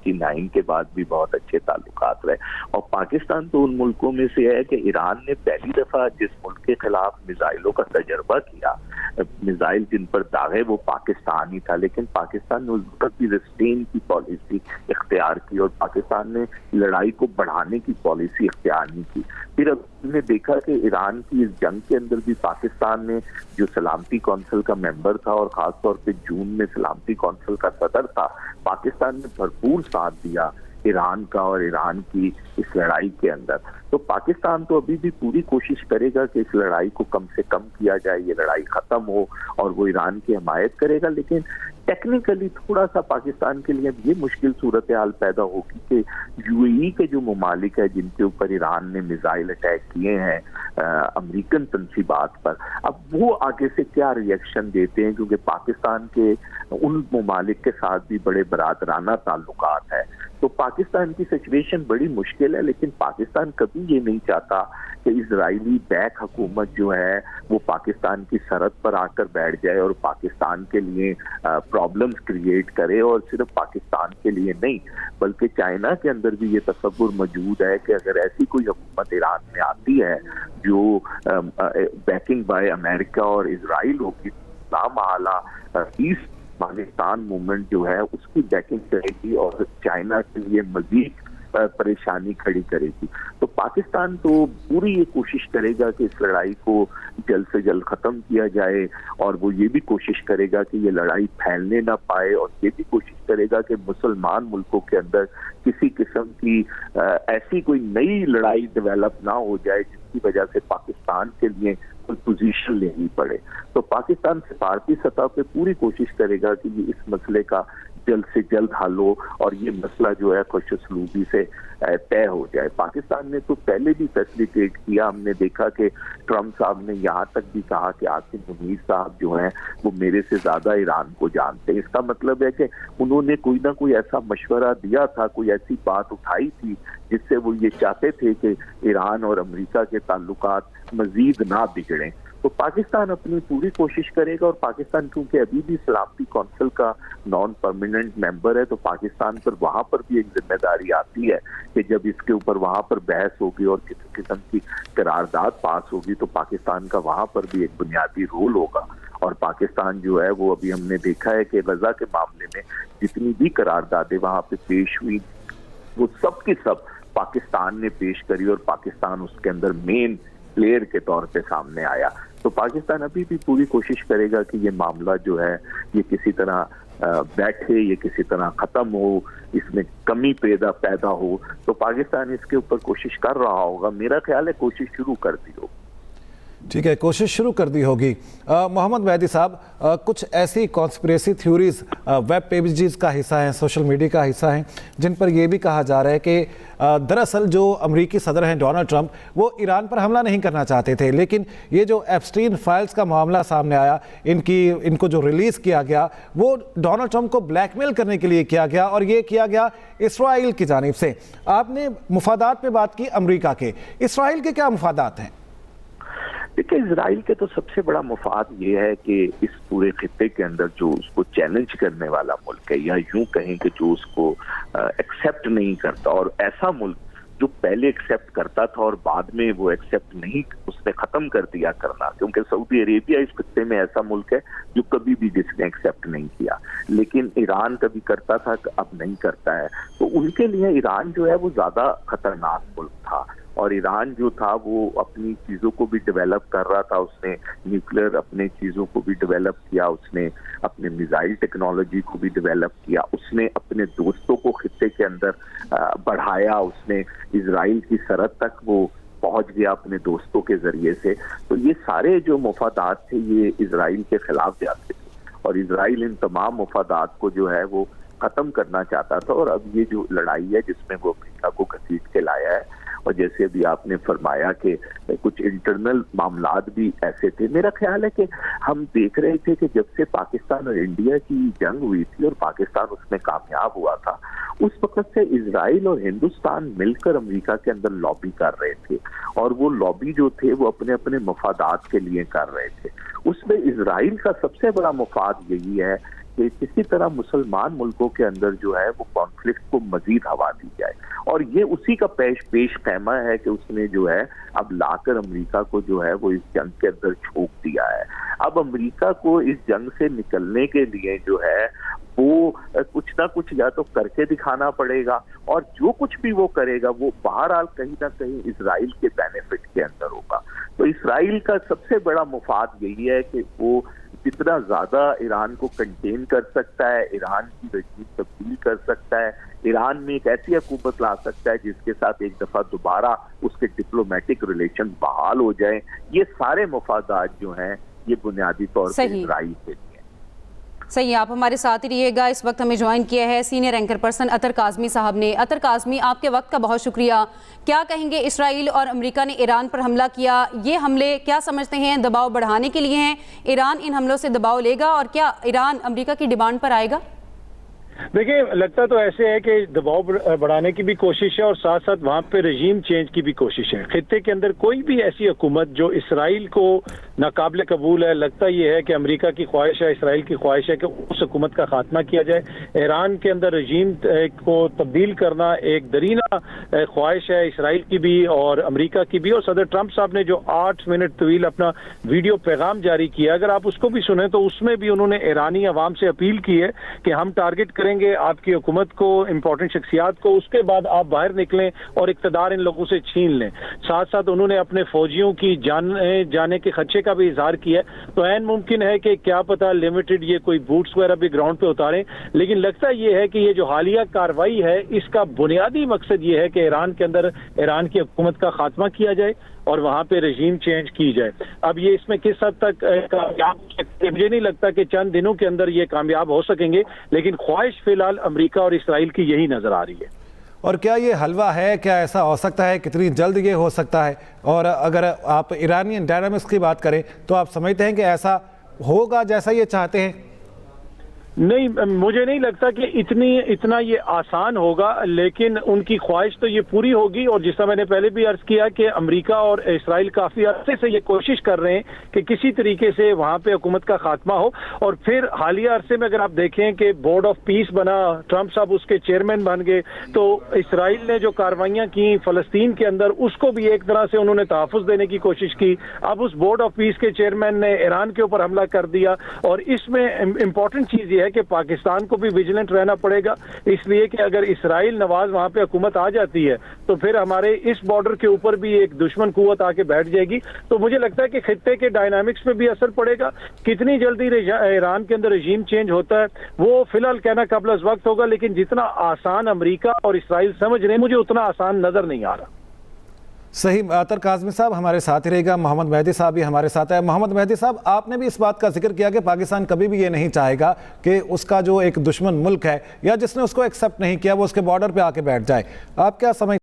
1999 के बाद भी बहुत अच्छे ताल्लुकात रहे। और पाकिस्तान तो उन मुल्कों में से है कि ईरान ने पहली दफा जिस मुल्क के खिलाफ मिसाइलों का तजर्बा किया, मिसाइल जिन पर दागे वो पाकिस्तान ही था, लेकिन पाकिस्तान ने उस वक्त भी रिस्ट्रेन की पॉलिसी इख्तियार की और पाकिस्तान ने लड़ाई को बढ़ाने की पॉलिसी इख्तियार नहीं की। फिर अब हमने देखा कि ईरान की इस जंग के अंदर भी पाकिस्तान ने, जो सलामती कौंसिल का मेंबर था और खासतौर पे जून में सलामती कौंसिल का सदर था, पाकिस्तान ने भरपूर साथ दिया ईरान का और ईरान की इस लड़ाई के अंदर। तो पाकिस्तान तो अभी भी पूरी कोशिश करेगा कि इस लड़ाई को कम से कम किया जाए, ये लड़ाई खत्म हो, और वो ईरान की हिमायत करेगा। लेकिन टेक्निकली थोड़ा सा पाकिस्तान के लिए ये मुश्किल सूरत हाल पैदा होगी कि यूएई के जो ममालिक है जिनके ऊपर ईरान ने मिसाइल अटैक किए हैं अमेरिकन तंसीबात पर, अब वो आगे से क्या रिएक्शन देते हैं, क्योंकि पाकिस्तान के उन ममालिक के साथ भी बड़े बरादराना ताल्लुकात है। तो पाकिस्तान की सिचुएशन बड़ी मुश्किल है, लेकिन पाकिस्तान कभी ये नहीं चाहता कि इजरायली बैक हुकूमत जो है वो पाकिस्तान की सरहद पर आकर बैठ जाए और पाकिस्तान के लिए प्रॉब्लम्स क्रिएट करे, और सिर्फ पाकिस्तान के लिए नहीं बल्कि चाइना के अंदर भी ये तसव्वुर मौजूद है कि अगर ऐसी कोई हुकूमत ईरान में आती है जो बैकिंग बाय अमेरिका और इजराइल होगी, लामहला ईस्ट पाकिस्तान मूवमेंट जो है उसकी बैकिंग करेगी और चाइना के लिए मजीद परेशानी खड़ी करेगी। तो पाकिस्तान तो पूरी ये कोशिश करेगा कि इस लड़ाई को जल्द से जल्द खत्म किया जाए, और वो ये भी कोशिश करेगा कि ये लड़ाई फैलने ना पाए, और ये भी कोशिश करेगा कि मुसलमान मुल्कों के अंदर किसी किस्म की ऐसी कोई नई लड़ाई डेवलप ना हो जाए जिसकी वजह से पाकिस्तान के लिए कोई पोजीशन लेनी पड़े। तो पाकिस्तान सिफारती सतह पे पूरी कोशिश करेगा कि ये इस मसले का जल्द से जल्द हल हो और ये मसला जो है खुशसलूबी से तय हो जाए। पाकिस्तान ने तो पहले भी फैसिलिटेट किया, हमने देखा कि ट्रम्प साहब ने यहाँ तक भी कहा कि आसिम मुनीर साहब जो हैं वो मेरे से ज्यादा ईरान को जानते हैं। इसका मतलब है कि उन्होंने कोई ना कोई ऐसा मशवरा दिया था, कोई ऐसी बात उठाई थी जिससे वो ये चाहते थे कि ईरान और अमेरिका के ताल्लुकात मजीद ना बिगड़ें। तो पाकिस्तान अपनी पूरी कोशिश करेगा, और पाकिस्तान क्योंकि अभी भी सलामती कौंसिल का नॉन परमानेंट मेंबर है, तो पाकिस्तान पर वहां पर भी एक जिम्मेदारी आती है कि जब इसके ऊपर वहां पर बहस होगी और किसी किस्म की करारदाद पास होगी तो पाकिस्तान का वहां पर भी एक बुनियादी रोल होगा। और पाकिस्तान जो है वो अभी हमने देखा है कि गजा के मामले में जितनी भी करारदादें वहां पे पेश हुई वो सब की सब पाकिस्तान ने पेश करी, और पाकिस्तान उसके अंदर मेन प्लेयर के तौर पे सामने आया। तो पाकिस्तान अभी भी पूरी कोशिश करेगा कि ये मामला जो है ये किसी तरह बैठे, ये किसी तरह खत्म हो, इसमें कमी पैदा हो। तो पाकिस्तान इसके ऊपर कोशिश कर रहा होगा, मेरा ख्याल है कोशिश शुरू कर दी होगी। ठीक है, कोशिश शुरू कर दी होगी। मोहम्मद मेहदी साहब, कुछ ऐसी कॉन्स्पिरेसी थ्योरीज वेब पेजेस का हिस्सा हैं, सोशल मीडिया का हिस्सा हैं, जिन पर यह भी कहा जा रहा है कि दरअसल जो अमेरिकी सदर हैं डोनाल्ड ट्रंप वो ईरान पर हमला नहीं करना चाहते थे, लेकिन ये जो एप्स्टीन फाइल्स का मामला सामने आया, इनको जो रिलीज़ किया गया वो डोनाल्ड ट्रंप को ब्लैकमेल करने के लिए किया गया, और ये किया गया इसराइल की जानिब से। आपने मुफादात पे बात की अमेरिका के, इसराइल के क्या मुफादात हैं? देखिए, इजराइल के तो सबसे बड़ा मुफाद ये है कि इस पूरे खित्ते के अंदर जो उसको चैलेंज करने वाला मुल्क है, या यूं कहें कि जो उसको एक्सेप्ट नहीं करता, और ऐसा मुल्क जो पहले एक्सेप्ट करता था और बाद में वो एक्सेप्ट नहीं, उसने खत्म कर दिया करना, क्योंकि सऊदी अरेबिया इस खित्ते में ऐसा मुल्क है जो कभी भी जिसने एक्सेप्ट नहीं किया, लेकिन ईरान कभी करता था, अब नहीं करता है। तो उनके लिए ईरान जो है वो ज्यादा खतरनाक मुल्क था, और ईरान जो था वो अपनी चीज़ों को भी डेवलप कर रहा था, उसने न्यूक्लियर अपने चीज़ों को भी डेवलप किया, उसने अपने मिसाइल टेक्नोलॉजी को भी डेवलप किया, उसने अपने दोस्तों को खित्ते के अंदर बढ़ाया, उसने इजराइल की सरहद तक वो पहुंच गया अपने दोस्तों के जरिए से। तो ये सारे जो मफादात थे ये इजराइल के खिलाफ जाते थे, और इजराइल इन तमाम मफादात को जो है वो खत्म करना चाहता था। और अब ये जो लड़ाई है जिसमें वो अमेरिका को घसीट के लाया है, और जैसे अभी आपने फरमाया कि कुछ इंटरनल मामलात भी ऐसे थे, मेरा ख्याल है कि हम देख रहे थे कि जब से पाकिस्तान और इंडिया की जंग हुई थी और पाकिस्तान उसमें कामयाब हुआ था, उस वक्त से इजराइल और हिंदुस्तान मिलकर अमेरिका के अंदर लॉबी कर रहे थे, और वो लॉबी जो थे वो अपने अपने मफादात के लिए कर रहे थे। उसमें इजराइल का सबसे बड़ा मफाद यही है کہ کسی طرح مسلمان ملکوں کے اندر جو ہے وہ کانفلکٹ کو مزید ہوا دی جائے، اور یہ اسی کا پیش خیمہ ہے کہ اس نے جو ہے اب لا کر امریکہ کو جو ہے وہ اس جنگ کے اندر جھونک دیا ہے۔ اب امریکہ کو اس جنگ سے نکلنے کے لیے جو ہے وہ کچھ نہ کچھ یا تو کر کے دکھانا پڑے گا، اور جو کچھ بھی وہ کرے گا وہ بہرحال کہیں نہ کہیں اسرائیل کے بینیفٹ کے اندر ہوگا۔ تو اسرائیل کا سب سے بڑا مفاد یہی ہے کہ وہ جتنا زیادہ ایران کو کنٹین کر سکتا ہے، ایران کی رجیم تبدیل کر سکتا ہے، ایران میں ایک ایسی حکومت لا سکتا ہے جس کے ساتھ ایک دفعہ دوبارہ اس کے ڈپلومیٹک ریلیشن بحال ہو جائیں۔ یہ سارے مفادات جو ہیں یہ بنیادی طور پر اسرائیل کے لیے۔ صحیح، آپ ہمارے ساتھ ہی رہیے گا۔ اس وقت ہمیں جوائن کیا ہے سینئر اینکر پرسن اطہر کاظمی صاحب نے۔ اطہر کاظمی، آپ کے وقت کا بہت شکریہ۔ کیا کہیں گے، اسرائیل اور امریکہ نے ایران پر حملہ کیا، یہ حملے کیا سمجھتے ہیں دباؤ بڑھانے کے لیے ہیں؟ ایران ان حملوں سے دباؤ لے گا، اور کیا ایران امریکہ کی ڈیمانڈ پر آئے گا؟ دیکھیں، لگتا تو ایسے ہے کہ دباؤ بڑھانے کی بھی کوشش ہے اور ساتھ ساتھ وہاں پہ رجیم چینج کی بھی کوشش ہے۔ خطے کے اندر کوئی بھی ایسی حکومت جو اسرائیل کو ناقابل قبول ہے، لگتا یہ ہے کہ امریکہ کی خواہش ہے، اسرائیل کی خواہش ہے کہ اس حکومت کا خاتمہ کیا جائے۔ ایران کے اندر رجیم کو تبدیل کرنا ایک درینہ خواہش ہے اسرائیل کی بھی اور امریکہ کی بھی، اور صدر ٹرمپ صاحب نے جو 8 منٹ طویل اپنا ویڈیو پیغام جاری کیا، اگر آپ اس کو بھی سنیں تو اس میں بھی انہوں نے ایرانی عوام سے اپیل کی ہے کہ ہم ٹارگٹ کریں گے آپ کی حکومت کو، امپورٹنٹ شخصیات کو، اس کے بعد آپ باہر نکلیں اور اقتدار ان لوگوں سے چھین لیں۔ ساتھ ساتھ انہوں نے اپنے فوجیوں کی جانے کے خدشے کا بھی اظہار کیا ہے۔ تو عین ممکن ہے کہ کیا پتہ لمیٹڈ یہ کوئی بوٹس وغیرہ بھی گراؤنڈ پہ اتاریں، لیکن لگتا یہ ہے کہ یہ جو حالیہ کارروائی ہے اس کا بنیادی مقصد یہ ہے کہ ایران کے اندر ایران کی حکومت کا خاتمہ کیا جائے اور وہاں پہ رجیم چینج کی جائے۔ اب یہ اس میں کس حد تک کامیاب ہو سکتے ہیں، مجھے نہیں لگتا کہ چند دنوں کے اندر یہ کامیاب ہو سکیں گے، لیکن خواہش فی الحال امریکہ اور اسرائیل کی یہی نظر آ رہی ہے۔ اور کیا یہ حلوہ ہے؟ کیا ایسا ہو سکتا ہے؟ کتنی جلد یہ ہو سکتا ہے؟ اور اگر آپ ایرانین ڈائنامکس کی بات کریں تو آپ سمجھتے ہیں کہ ایسا ہوگا جیسا یہ چاہتے ہیں؟ نہیں، مجھے نہیں لگتا کہ اتنا یہ آسان ہوگا، لیکن ان کی خواہش تو یہ پوری ہوگی۔ اور جس طرح میں نے پہلے بھی عرض کیا کہ امریکہ اور اسرائیل کافی عرصے سے یہ کوشش کر رہے ہیں کہ کسی طریقے سے وہاں پہ حکومت کا خاتمہ ہو، اور پھر حالیہ عرصے میں اگر آپ دیکھیں کہ بورڈ آف پیس بنا، ٹرمپ صاحب اس کے چیئرمین بن گئے، تو اسرائیل نے جو کارروائیاں کی فلسطین کے اندر اس کو بھی ایک طرح سے انہوں نے تحفظ دینے کی کوشش کی۔ اب اس بورڈ آف پیس کے چیئرمین نے ایران کے اوپر حملہ کر دیا، اور اس میں امپورٹنٹ چیز یہ ہے کہ پاکستان کو بھی ویجیلنٹ رہنا پڑے گا، اس لیے کہ اگر اسرائیل نواز وہاں پہ حکومت آ جاتی ہے تو پھر ہمارے اس بارڈر کے اوپر بھی ایک دشمن قوت آ کے بیٹھ جائے گی۔ تو مجھے لگتا ہے کہ خطے کے ڈائنامکس پہ بھی اثر پڑے گا۔ کتنی جلدی ایران کے اندر رجیم چینج ہوتا ہے وہ فی الحال کہنا قبل از وقت ہوگا، لیکن جتنا آسان امریکہ اور اسرائیل سمجھ رہے ہیں مجھے اتنا آسان نظر نہیں آ رہا۔ صحیح، اطہر کاظمی صاحب ہمارے ساتھ ہی رہے گا۔ محمد مہدی صاحب بھی ہمارے ساتھ ہے۔ محمد مہدی صاحب، آپ نے بھی اس بات کا ذکر کیا کہ پاکستان کبھی بھی یہ نہیں چاہے گا کہ اس کا جو ایک دشمن ملک ہے یا جس نے اس کو ایکسیپٹ نہیں کیا وہ اس کے بارڈر پہ آ کے بیٹھ جائے۔ آپ کیا سمجھ